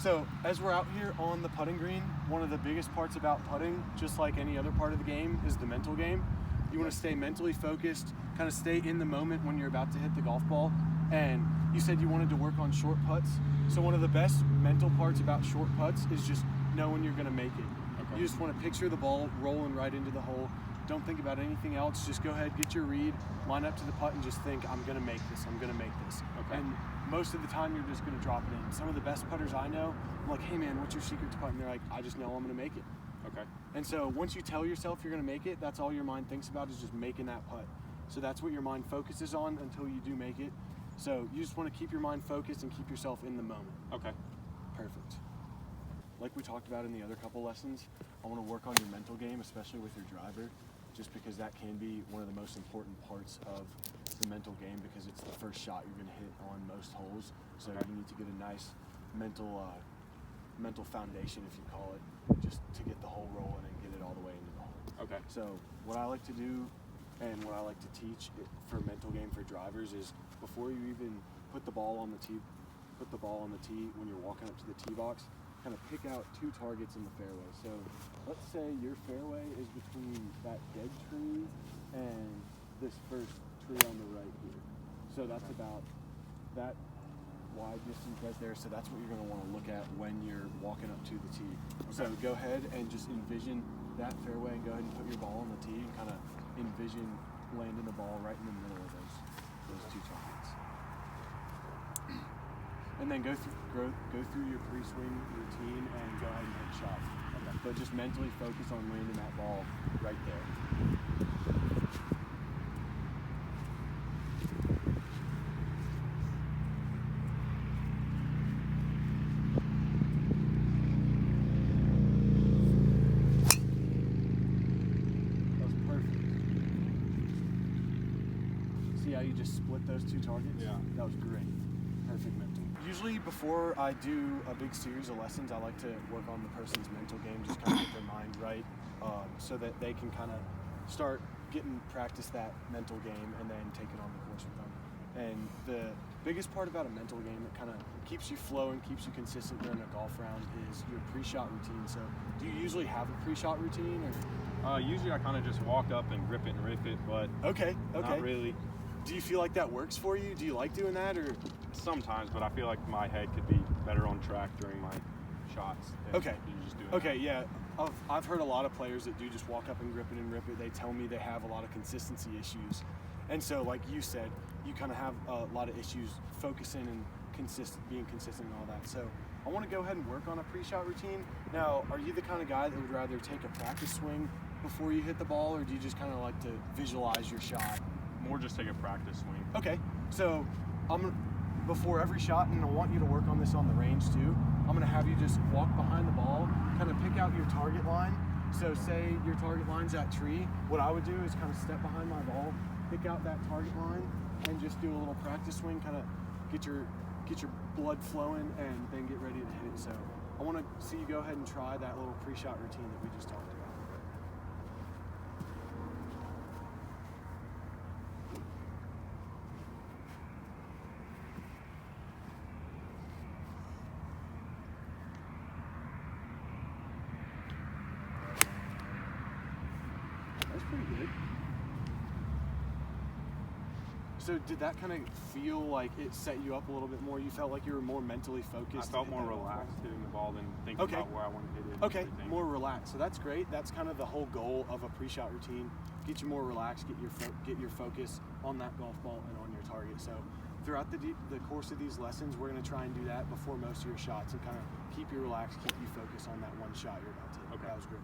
So as we're out here on the putting green, one of the biggest parts about putting, just like any other part of the game, is the mental game. You want to stay mentally focused, kind of stay in the moment when you're about to hit the golf ball. And you said you wanted to work on short putts. So one of the best mental parts about short putts is just knowing you're going to make it. Okay. You just want to picture the ball rolling right into the hole. Don't think about anything else. Just go ahead, get your read, line up to the putt, and just think, I'm going to make this, I'm going to make this. Okay. And most of the time, you're just going to drop it in. Some of the best putters I know, I'm like, hey man, what's your secret to putting? And they're like, I just know I'm going to make it. Okay. And so once you tell yourself you're going to make it, that's all your mind thinks about is just making that putt. So that's what your mind focuses on until you do make it. So you just want to keep your mind focused and keep yourself in the moment. Okay. Perfect. Like we talked about in the other couple lessons, I want to work on your mental game, especially with your driver, just because that can be one of the most important parts of the mental game because it's the first shot you're going to hit on most holes. So Okay. you need to get a nice mental foundation, if you call it, just to get the hole rolling and get it all the way into the hole. Okay. So what I like to do and what I like to teach for mental game for drivers is before you even put the ball on the tee when you're walking up to the tee box, kind of pick out two targets in the fairway. So let's say your fairway is between that dead tree and this first tree on the right here. So that's about that wide distance right there. So that's what you're going to want to look at when you're walking up to the tee. So go ahead and just envision that fairway and go ahead and put your ball on the tee and kind of envision landing the ball right in the middle of those two targets. And then go through your pre-swing routine and go ahead and hit shots. Okay. But just mentally focus on landing that ball right there. That was perfect. See how you just split those two targets? Yeah. That was great. Perfect mental. Usually before I do a big series of lessons, I like to work on the person's mental game, just kind of get their mind right, so that they can kind of start practice that mental game and then take it on the course with them. And the biggest part about a mental game that kind of keeps you flowing, keeps you consistent during a golf round is your pre-shot routine. So do you usually have a pre-shot routine? Or? Usually I kind of just walk up and rip it and riff it, but Okay. not really. Do you feel like that works for you? Do you like doing that, or? Sometimes, but I feel like my head could be better on track during my shots. than Okay. you just doing Okay, yeah. I've heard a lot of players that do just walk up and grip it and rip it. They tell me they have a lot of consistency issues. And so, like you said, you kind of have a lot of issues focusing and being consistent and all that. So I want to go ahead and work on a pre-shot routine. Now, are you the kind of guy that would rather take a practice swing before you hit the ball, or do you just kind of like to visualize your shot? More just take a practice swing. Okay, so before every shot, and I want you to work on this on the range too, I'm gonna have you just walk behind the ball, kind of pick out your target line. So say your target line's that tree, what I would do is kind of step behind my ball, pick out that target line, and just do a little practice swing, kind of get your blood flowing, and then get ready to hit. So I wanna see you go ahead and try that little pre-shot routine that we just talked about. That's pretty good. So did that kind of feel like it set you up a little bit more? You felt like you were more mentally focused? I felt to hit more that golf ball? relaxed hitting the ball than thinking Okay. about where I want to hit it. and Okay, everything. more relaxed. So that's great. That's kind of the whole goal of a pre-shot routine. Get you more relaxed, get your focus on that golf ball and on your target. So throughout the course of these lessons, we're going to try and do that before most of your shots and kind of keep you relaxed, keep you focused on that one shot you're about to hit. Okay. That was great.